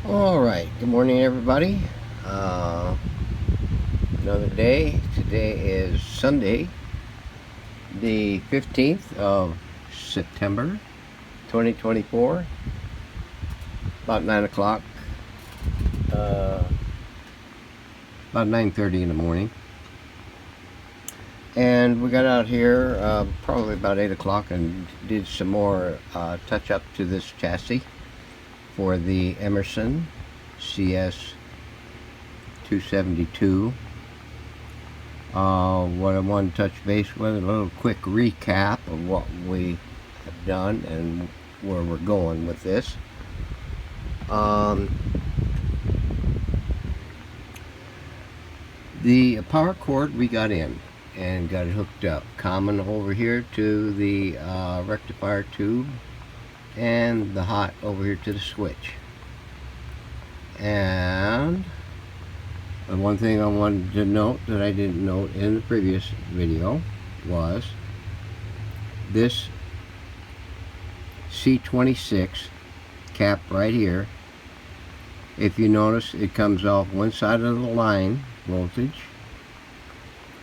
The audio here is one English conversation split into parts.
Alright, good morning everybody. Another day. Today is Sunday, the 15th of September 2024, about 9 o'clock, about 9:30 in the morning. And we got out here probably about 8 o'clock and did some more touch up to this chassis for the Emerson CS-272. What I want to touch base with, a little quick recap of what we have done and where we're going with this. The power cord we got in and got it hooked up, common over here to the rectifier tube, and the hot over here to the switch. And one thing I wanted to note that I didn't note in the previous video was this C26 cap right here. If you notice, it comes off one side of the line voltage,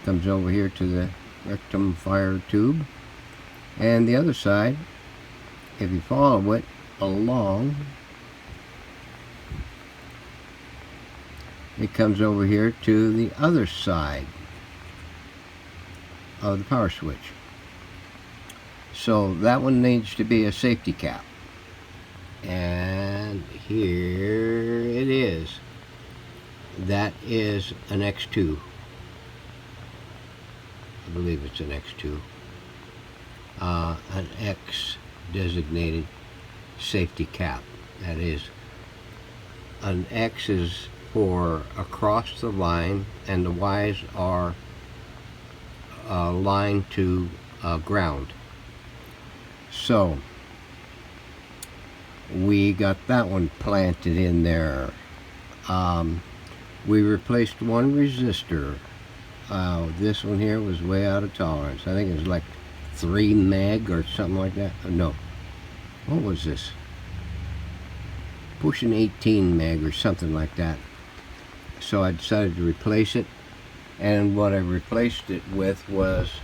comes over here to the rectifier tube, and the other side, if you follow it along, it comes over here to the other side of the power switch. So that one needs to be a safety cap. And here it is. That is an X2. I believe it's an X2. An X designated safety cap. That is, an X is for across the line, and the Y's are line to ground. So we got that one planted in there. We replaced one resistor. This one here was way out of tolerance. I think it was like 3 meg or something like that. No, what was this? Pushing 18 meg or something like that. So I decided to replace it, and what I replaced it with was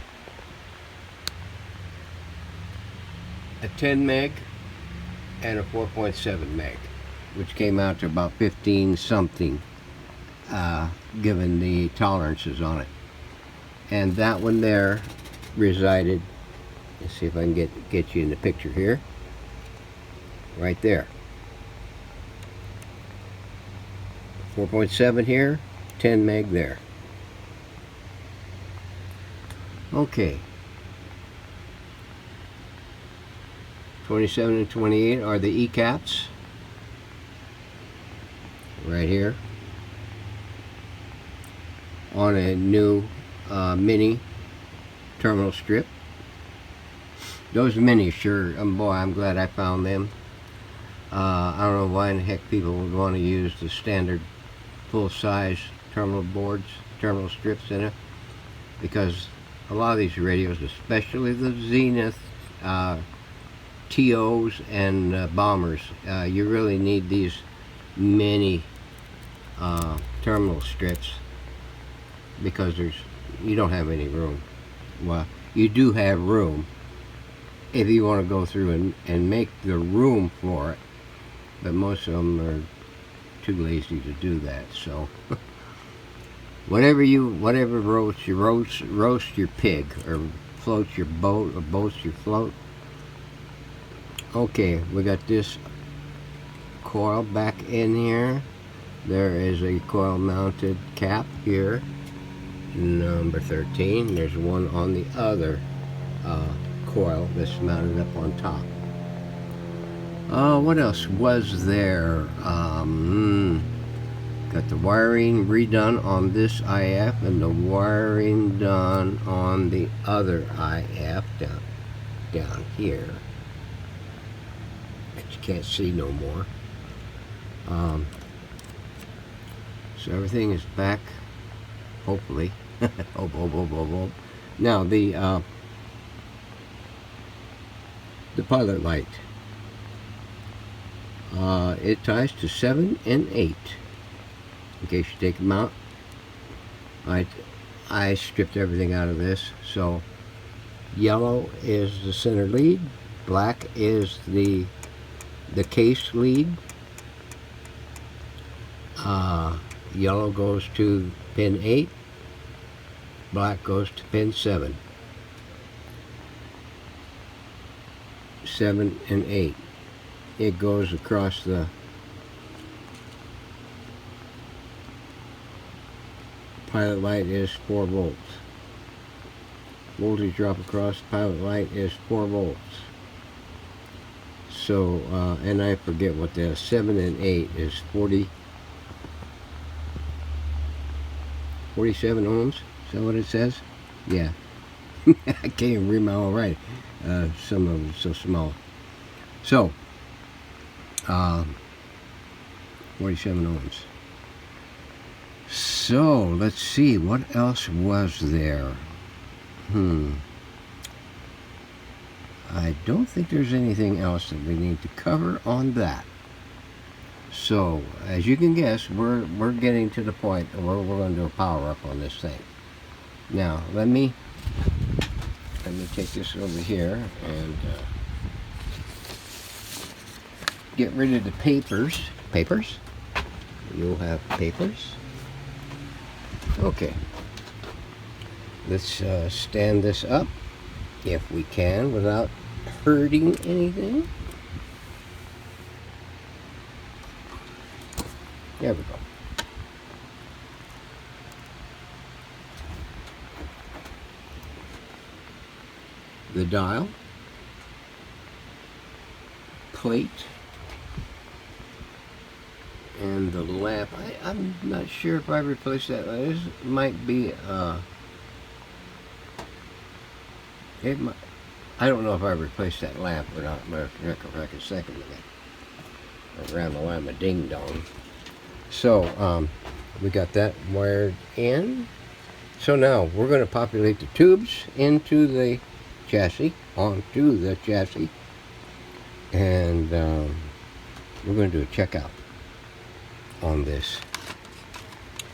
a 10 meg and a 4.7 meg, which came out to about 15 something, given the tolerances on it. And that one there resided, let's see if I can get you in the picture here, right there. 4.7 here, 10 meg there. Okay. 27 and 28 are the E-caps. Right here. On a new mini terminal strip. Those minis, sure, boy, I'm glad I found them. I don't know why in the heck people would want to use the standard full-size terminal boards, terminal strips in it, because a lot of these radios, especially the Zenith TOs and bombers, you really need these mini terminal strips, because you don't have any room. Well, you do have room if you want to go through and make the room for it, but most of them are too lazy to do that. So whatever roasts your pig, or floats your boat, or boats your float. Okay, we got this coil back in here. There is a coil mounted cap here, number 13. There's one on the other coil that's mounted up on top. What else was there? Got the wiring redone on this IF, and the wiring done on the other IF down here that you can't see no more. So everything is back, hopefully. Hope. Now the pilot light. It ties to 7 and 8. In case you take them out, I stripped everything out of this. So yellow is the center lead, black is the case lead. Yellow goes to pin 8, black goes to pin 7. 7 and 8. It goes across the pilot light is 4 volts. Voltage drop across pilot light is 4 volts. So, and I forget what the 7 and 8 is 47 ohms. Is that what it says? Yeah. I can't even read my own writing. Some of it's so small. So, 47 ohms. So, let's see, what else was there? I don't think there's anything else that we need to cover on that. So, as you can guess, we're getting to the point where we're going to do a power up on this thing. Now, let me take this over here and get rid of the papers. Papers? You'll have papers. Okay. Let's stand this up if we can without hurting anything. There we go. The dial, plate, and the lamp. I'm not sure if I replaced that. This might be I don't know if I replaced that lamp or not. If I can second it. I ran the lamp a ding dong. So we got that wired in. So now we're going to populate the tubes into the chassis, onto the chassis, and we're going to do a checkout on this.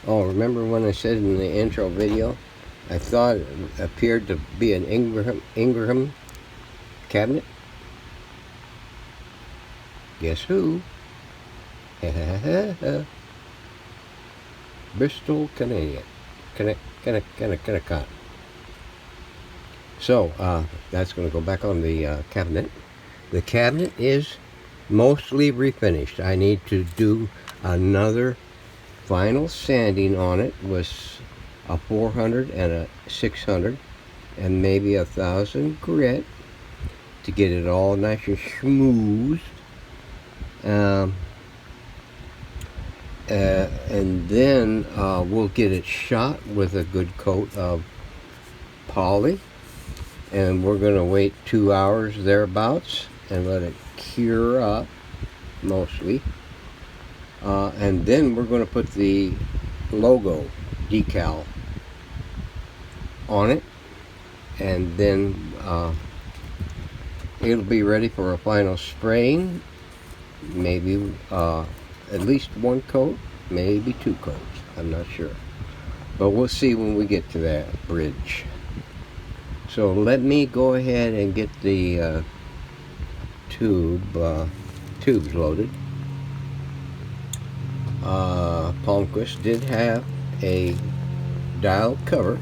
Oh, remember when I said in the intro video I thought it appeared to be an Ingram cabinet? Guess who? Bristol, Connecticut. So that's going to go back on the cabinet. The cabinet is mostly refinished. I need to do another final sanding on it with a 400 and a 600 and maybe 1,000 grit to get it all nice and smooth. And then we'll get it shot with a good coat of poly, and we're going to wait 2 hours thereabouts and let it cure up mostly, and then we're going to put the logo decal on it, and then it'll be ready for a final spraying. Maybe at least 1 coat, maybe 2 coats, I'm not sure, but we'll see when we get to that bridge. So let me go ahead and get the tubes loaded. Palmquist did have a dial cover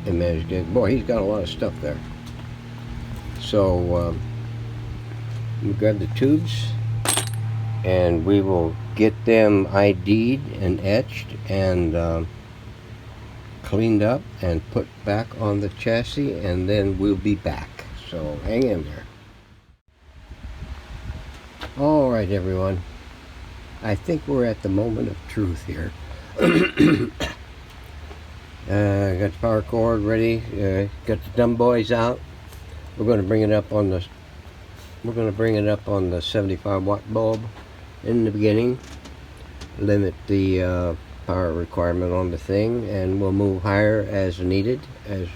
and managed to get, boy, he's got a lot of stuff there. So we grab the tubes and we will get them ID'd and etched and cleaned up and put back on the chassis, and then we'll be back. So hang in there. Alright everyone, I think we're at the moment of truth here. Got the power cord ready, got the dumb boys out. We're going to bring it up on the 75 watt bulb in the beginning, limit the power requirement on the thing, and we'll move higher as needed, as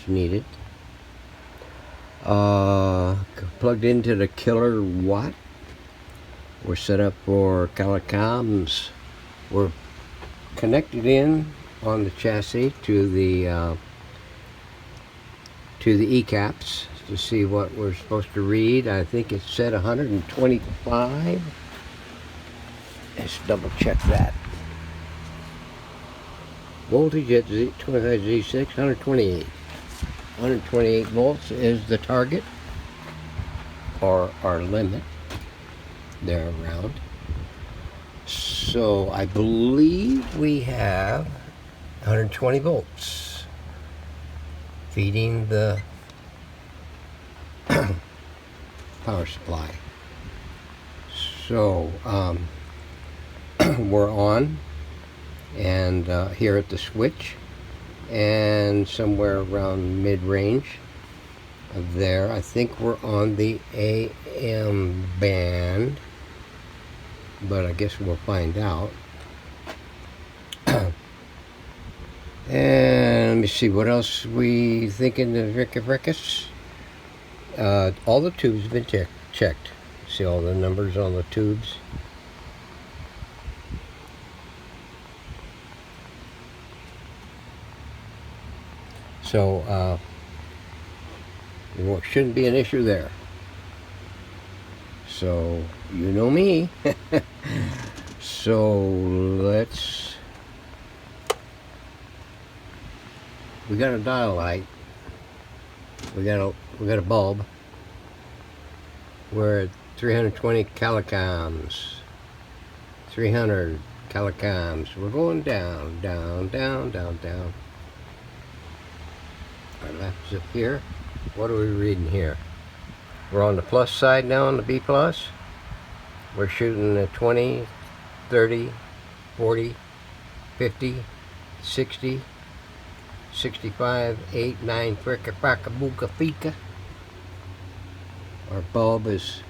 needed. Plugged into the killer watt. We're set up for telecoms. We're connected in on the chassis to the ECAPs to see what we're supposed to read. I think it's set 125. Let's double check that. Voltage at Z25Z6, 128. 128 volts is the target, or our limit, there around. So I believe we have 120 volts feeding the power supply. So we're on, and here at the switch, and somewhere around mid-range there. I think we're on the AM band, but I guess we'll find out. And let me see, what else we thinking of Rickus? All the tubes have been checked. See all the numbers on the tubes? So there shouldn't be an issue there. So you know me. So we got a dial light. We got a bulb. We're at 320 calocoms. 300 calocoms. We're going down, down, down, down, down. Our left's up here. What are we reading here? We're on the plus side now, on the B plus. We're shooting at 20, 30, 40, 50, 60, 65, 8, 9, fricka, fracka, booka, fika. Our bulb is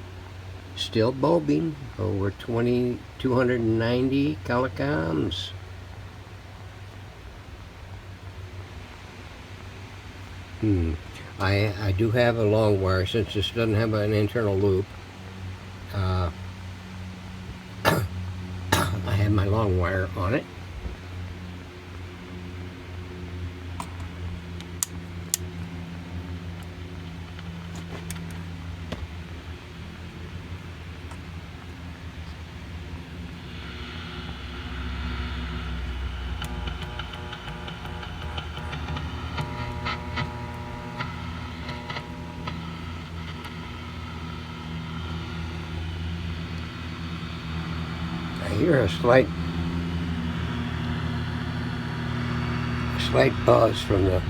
still bulbing over 290 calocoms. I do have a long wire, since this doesn't have an internal loop. I have my long wire on it. I hear a slight buzz from the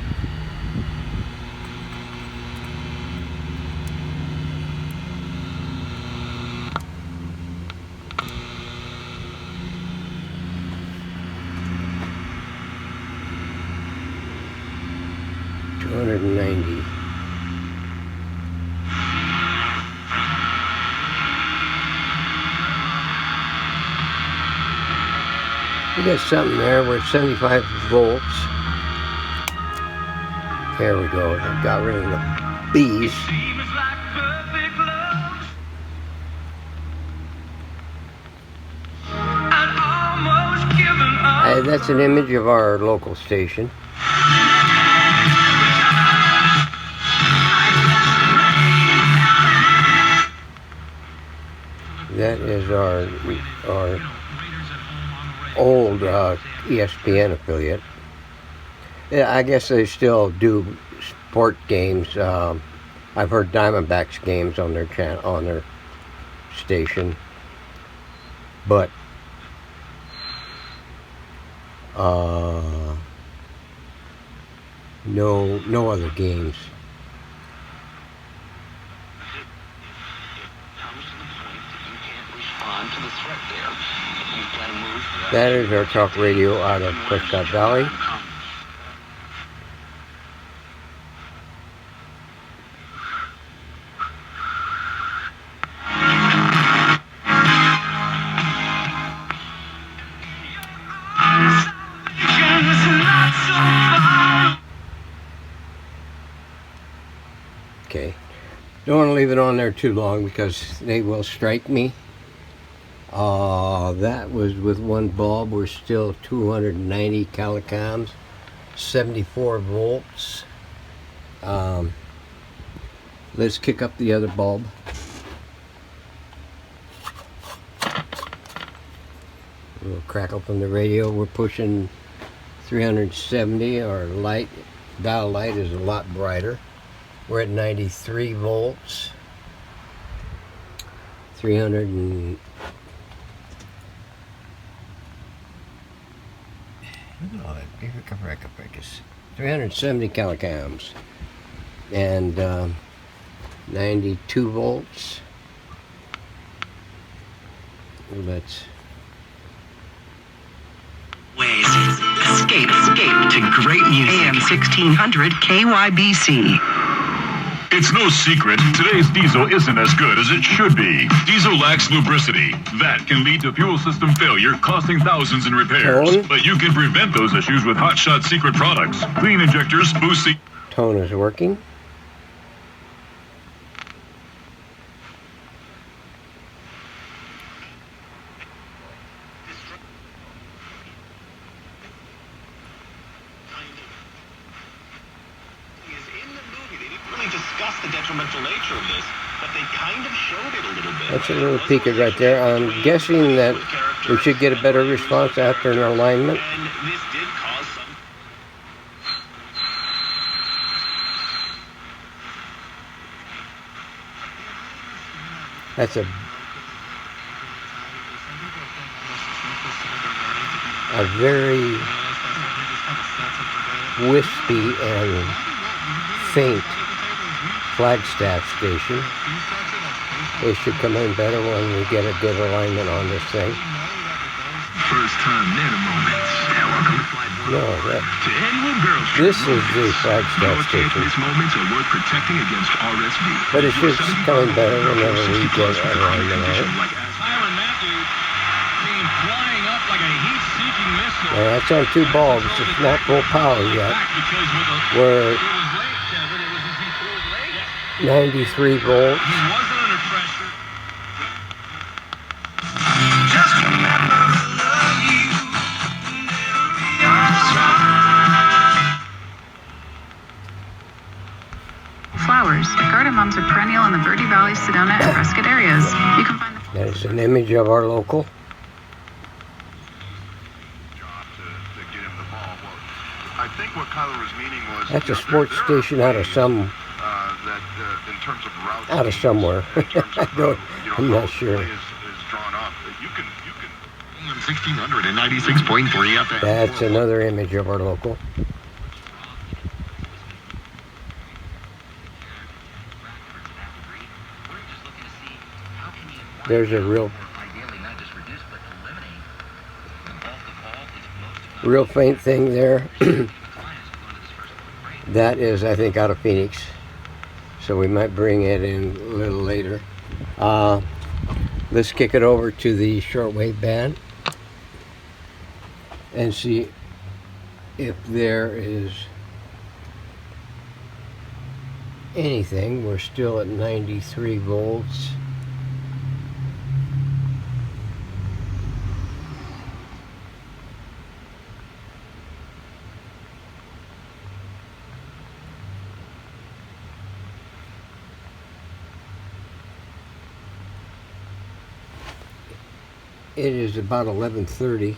$290. We got something there. We're at 75 volts. There we go. I got rid of the bees. That's an image of our local station. That is our old ESPN affiliate. Yeah, I guess they still do sport games. I've heard Diamondbacks games on their on their station, but no other games. That is our talk radio out of Prescott Valley. Okay, Don't want to leave it on there too long because they will strike me. That was with one bulb. We're still 290 kilocalories, 74 volts. Let's kick up the other bulb. A little crackle from the radio. We're pushing 370. Our light, dial light is a lot brighter. We're at 93 volts. 300 and 370 kilocalories and 92 volts. Let's escape to great music. AM 1600 KYBC. It's no secret, today's diesel isn't as good as it should be. Diesel lacks lubricity. That can lead to fuel system failure, costing thousands in repairs. Tone? But you can prevent those issues with Hotshot Secret products. Clean injectors, boost the... tone is working. Discuss the detrimental nature of this, but they kind of showed it a little bit. That's a little peak right there. I'm guessing that we should get a better response after an alignment. And this did cause some... That's a very wispy and faint Flagstaff station. They should come in better when we get a good alignment on this thing. First time nano moments. Yeah, welcome to Flight 1. No, To anyone girls. this is the Flagstaff station. These moments are worth protecting against RSV. But it should come in better whenever we get an alignment on it. Siren Matthew, flying up like a heat-seeking missile. Now that's on two bulbs. It's not full power yet. We're 93 volts. He wasn't under pressure. Just remember I love you. Flowers. Garden mums are perennial in the Verde Valley, Sedona, and Prescott areas. You can find the That is an image of our local. I think what Kyler was meaning was That's a sports station out of some, in terms of route out of somewhere. I'm not sure. is drawn up. You can 1696.3 up there. That's another image of our local. There's a real faint thing there. That is, I think, out of Phoenix. So we might bring it in a little later. Let's kick it over to the shortwave band and see if there is anything. We're still at 93 volts. It is about 11:30.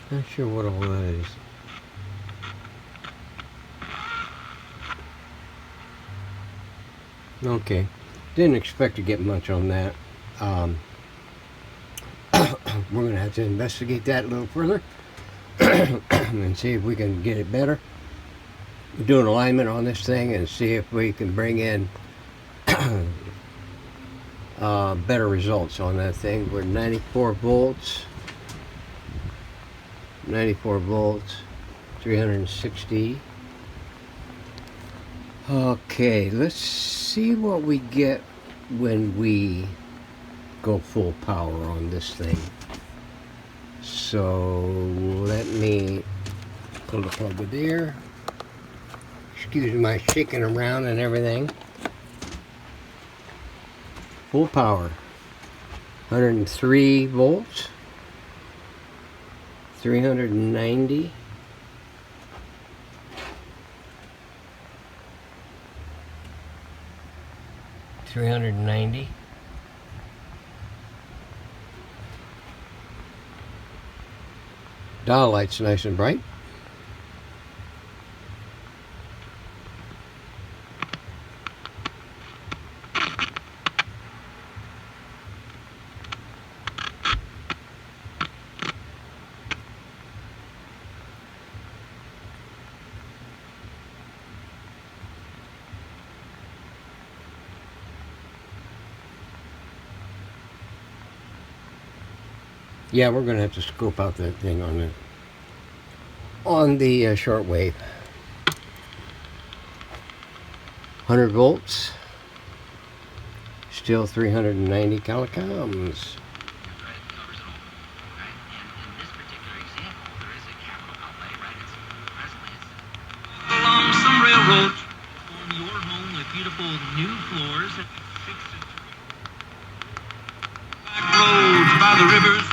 Not sure what it was. Okay, didn't expect to get much on that. We're gonna have to investigate that a little further. and see if we can get it better. Do an alignment on this thing and see if we can bring in better results on that thing. We're 94 volts, 360. Okay, let's see what we get when we go full power on this thing. So let me pull the plug with there. Excuse my shaking around and everything. Full power, 103 volts, 390. Dial light's nice and bright. Yeah, we're gonna have to scope out that thing on the shortwave. 100 volts, still 390 calocoms. Along some railroad on your home with beautiful new floors. Back roads by the rivers.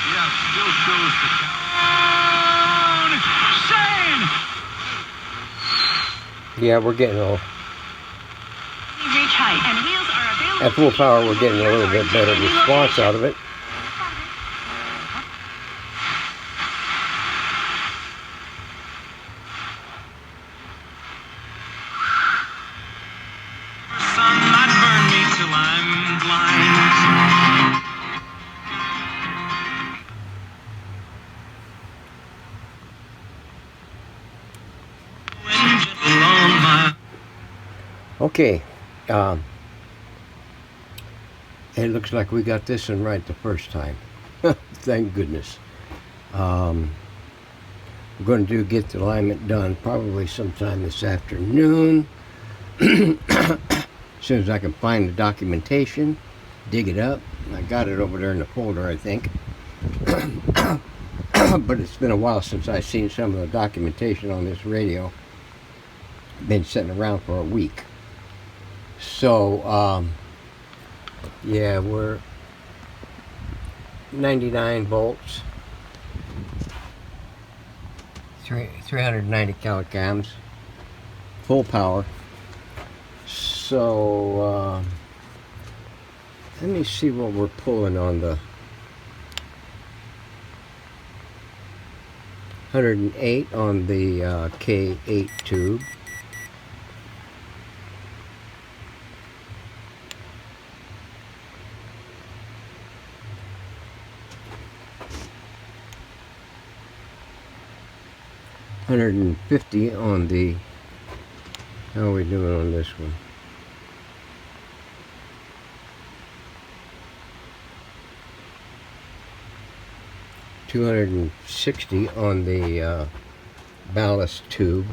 Yeah, still shows the town. Shane! Yeah, we're getting a Reach height and wheels are available. at full power. We're getting a little bit better response out of it. Sun might burn me till I'm blind. Angel on my Okay, it looks like we got this one right the first time. Thank goodness. We're going to get the alignment done probably sometime this afternoon. As soon as I can find the documentation, dig it up. I got it over there in the folder, I think. But it's been a while since I've seen some of the documentation on this radio. Been sitting around for a week. So, yeah, we're 99 volts, 390 kilograms, full power. So, let me see what we're pulling on the 108 on the K8 tube. $150 on the, how are we doing on this one? $260 on the ballast tube.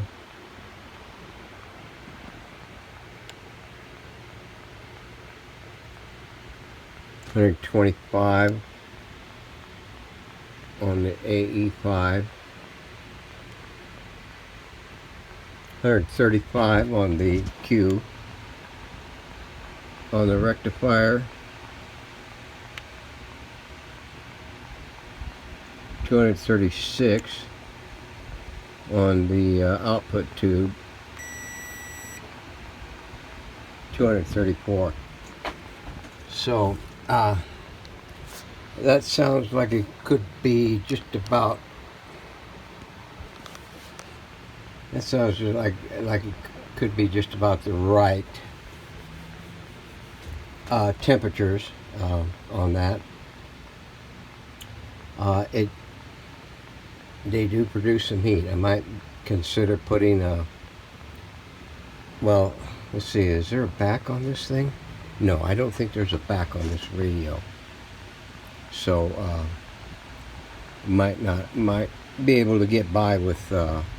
$125 on the AE5. $135 on the Q. On the rectifier, $236 on the output tube, $234. So that sounds like it could be just about. That sounds just like it could be just about the right temperatures on that. They do produce some heat. I might consider putting a, well, let's see, is there a back on this thing? No, I don't think there's a back on this radio. So might be able to get by with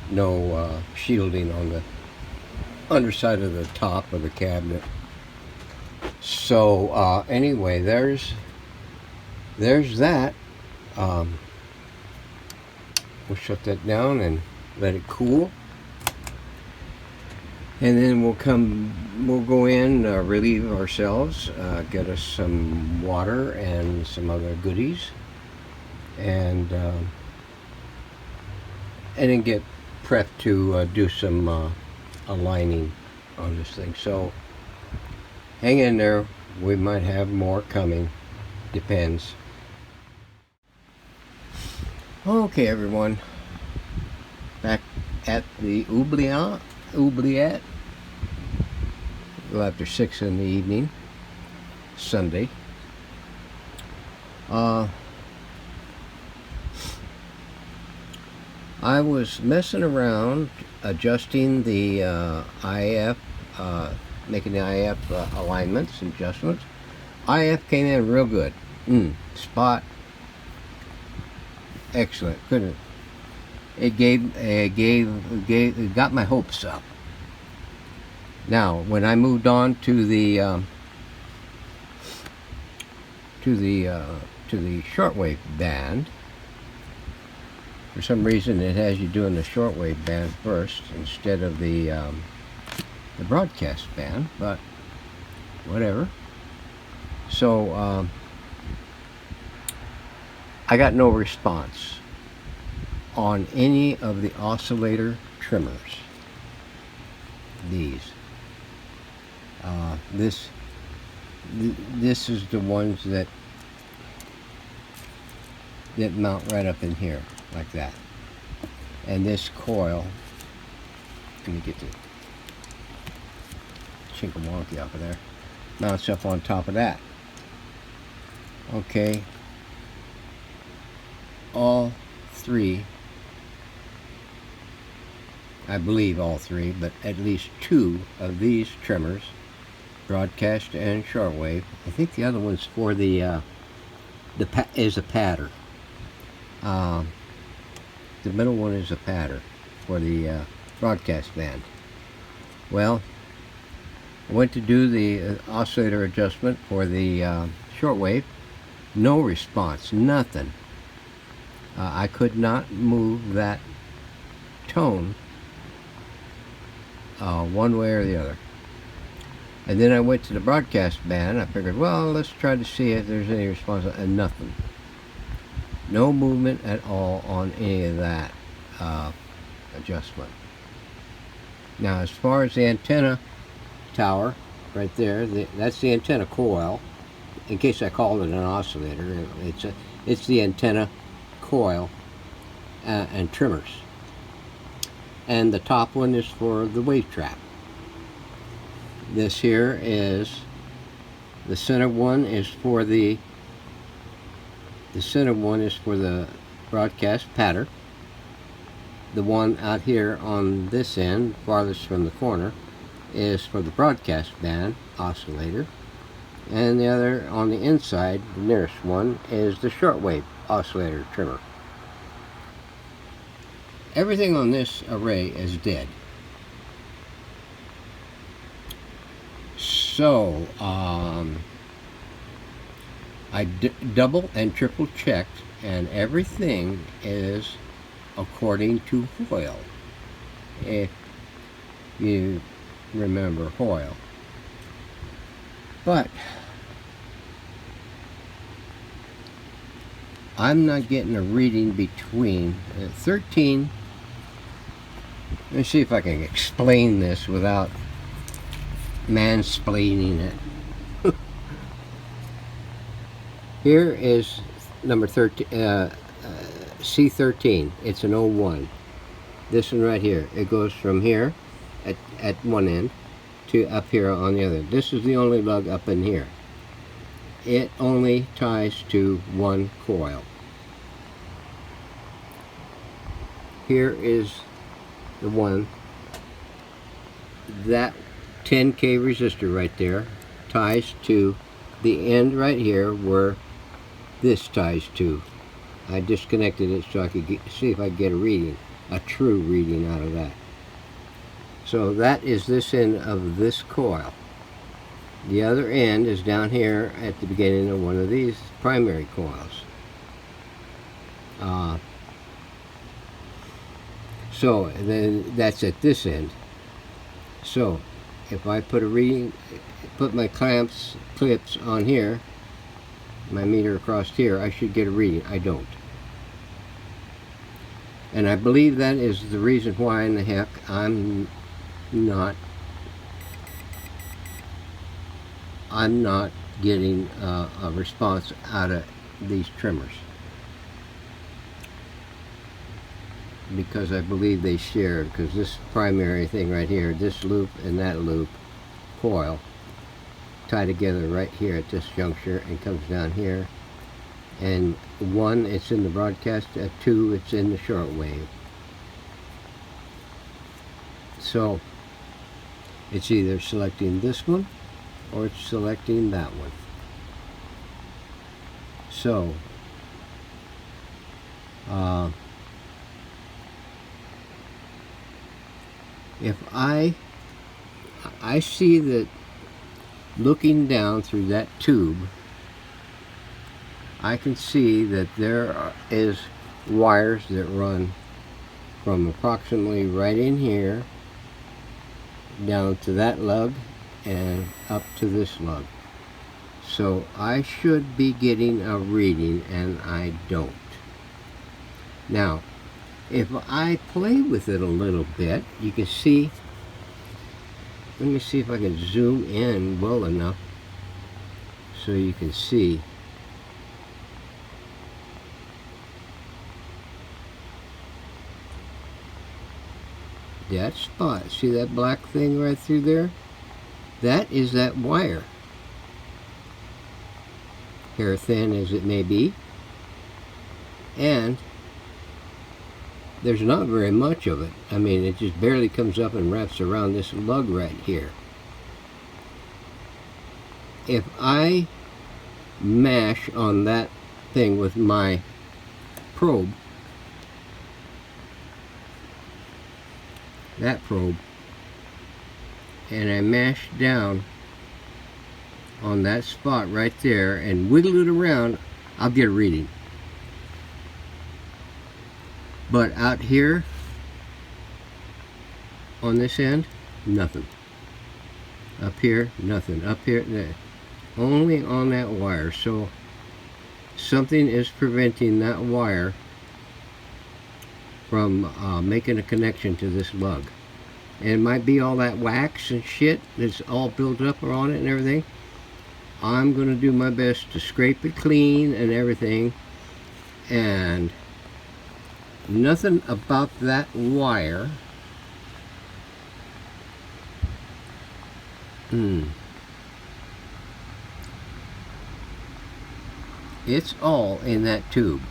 no shielding on the underside of the top of the cabinet. So anyway, there's that. We'll shut that down and let it cool, and then we'll go in, relieve ourselves, get us some water and some other goodies, and then get prepped to do some aligning on this thing. So hang in there, we might have more coming, depends. Okay, everyone, back at the oubliette, well, after 6 in the evening, Sunday. I was messing around, adjusting the IF, making the IF alignments and adjustments. IF came in real good. Spot. Excellent. Couldn't. It got my hopes up. Now, when I moved on to the shortwave band, for some reason it has you doing the shortwave band first instead of the broadcast band, but whatever. So I got no response on any of the oscillator trimmers. These. This is the ones that mount right up in here like that. And this coil, let me get the chinkamonky off of there, mounts up on top of that. Okay. All three, I believe all three, but at least 2 of these trimmers, broadcast and shortwave. I think the other one's for the is a pattern. The middle one is a pattern for the broadcast band. Well, I went to do the oscillator adjustment for the shortwave. No response, nothing. I could not move that tone one way or the other. And then I went to the broadcast band. I figured, well, let's try to see if there's any response, and nothing. No movement at all on any of that adjustment. Now, as far as the antenna tower, right there, that's the antenna coil. In case I called it an oscillator, it's the antenna coil and trimmers. And the top one is for the wave trap. This here is the center one is for the broadcast pattern. The one out here on this end, farthest from the corner, is for the broadcast band oscillator. And the other on the inside, the nearest one, is the shortwave oscillator trimmer. Everything on this array is dead. So I double and triple checked, and everything is according to Hoyle. If you remember Hoyle. But I'm not getting a reading between 13. Let me see if I can explain this without mansplaining it. Here is number 13, C13. It's an 01. This one right here. It goes from here at one end to up here on the other. This is the only lug up in here. it only ties to one coil. Here is the one. That 10K resistor right there ties to the end right here where this ties to. I disconnected it so I could see if I could get a reading, a true reading out of that. So that is this end of this coil. The other end is down here at the beginning of one of these primary coils. So then that's at this end. So if I put a reading, put my clips on here, my meter across here, I should get a reading. I don't. And I believe that is the reason why in the heck I'm not getting a response out of these trimmers, because I believe they share, because this primary thing right here, this loop and that loop coil tie together right here at this juncture and comes down here, and one, it's in the broadcast, two, it's in the shortwave. So it's either selecting this one or it's selecting that one. So if I see that, looking down through that tube, I can see that there is wires that run from approximately right in here down to that lug and up to this lug. So I should be getting a reading, and I don't. Now if I play with it a little bit, you can see, let me see if I can zoom in well enough so you can see. That spot, see that black thing right through there? That is that wire. Hair thin as it may be. And there's not very much of it. I mean, it just barely comes up and wraps around this lug right here. If I mash on that thing with my probe, that probe, and I mash down on that spot right there and wiggle it around, I'll get a reading. But out here on this end, nothing. Up here, nothing. Up here, only on that wire. So something is preventing that wire from making a connection to this lug. And it might be all that wax and shit that's all built up on it and everything. I'm going to do my best to scrape it clean and everything. And nothing about that wire it's all in that tube.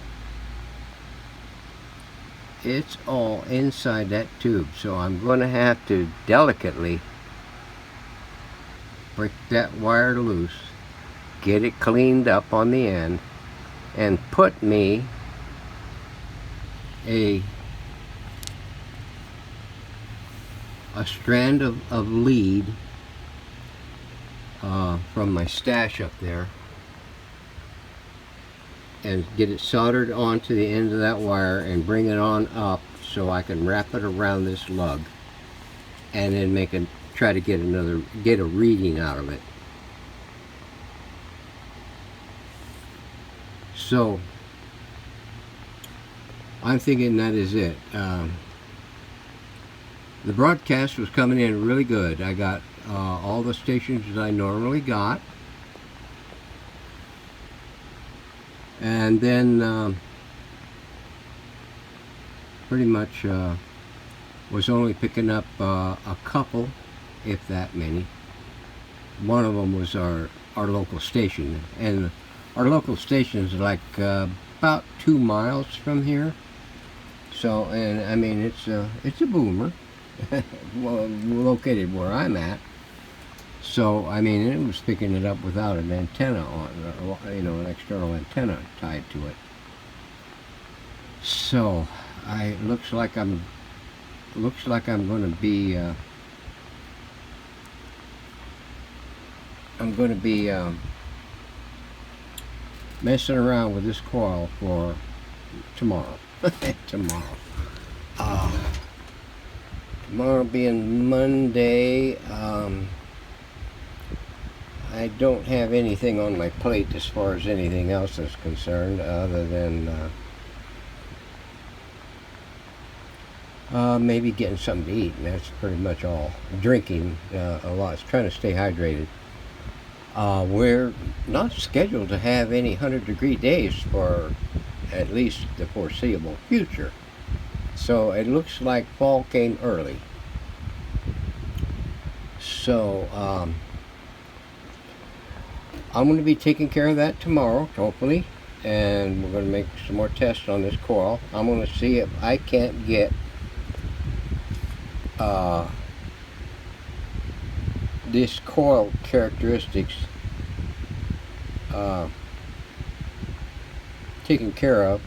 It's all inside that tube. So I'm going to have to delicately break that wire loose, get it cleaned up on the end, and put me a strand of lead from my stash up there, and get it soldered onto the end of that wire and bring it on up so I can wrap it around this lug and then try to get a reading out of it. So I'm thinking that is it. The broadcast was coming in really good. I got all the stations that I normally got. And then pretty much was only picking up a couple, if that many. One of them was our our local station, and our local station is like about 2 miles from here. So, and I mean, it's a boomer, well, located where I'm at. So, I mean, it was picking it up without an antenna on, you know, an external antenna tied to it. So, looks like I'm going to be messing around with this coil for tomorrow. Tomorrow being Monday, I don't have anything on my plate as far as anything else is concerned, other than maybe getting something to eat, and that's pretty much all. Drinking a lot, trying to stay hydrated. We're not scheduled to have any 100-degree days for at least the foreseeable future. So it looks like fall came early. So I'm going to be taking care of that tomorrow, hopefully, and we're going to make some more tests on this coil. I'm going to see if I can't get this coil characteristics taken care of,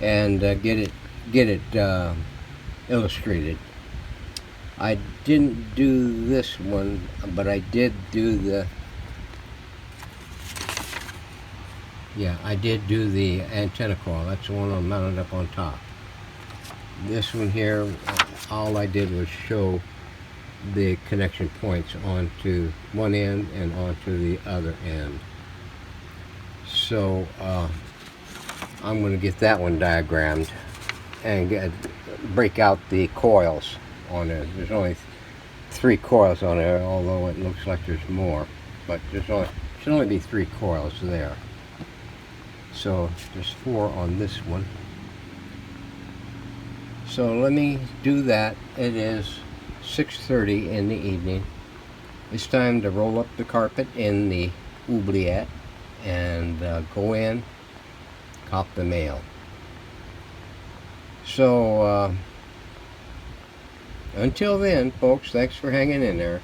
and get it illustrated. I didn't do this one, but I did do the antenna coil. That's the one I'm mounted up on top. This one here, all I did was show the connection points onto one end and onto the other end. So I'm going to get that one diagrammed and break out the coils on it. There's only 3 coils on it, although it looks like there's more, but should only be 3 coils there. So there's 4 on this one. So let me do that. It is 6:30 in the evening. It's time to roll up the carpet in the oubliette and go in, cop the mail. So until then, folks, thanks for hanging in there.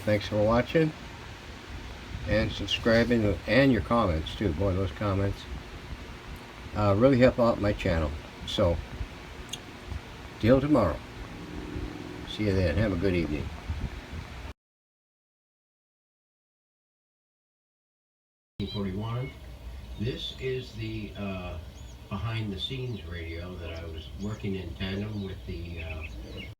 Thanks for watching and subscribing, and your comments too. Boy, those comments really help out my channel. So till tomorrow. See you then. Have a good evening. This is the behind the scenes radio that I was working in tandem with the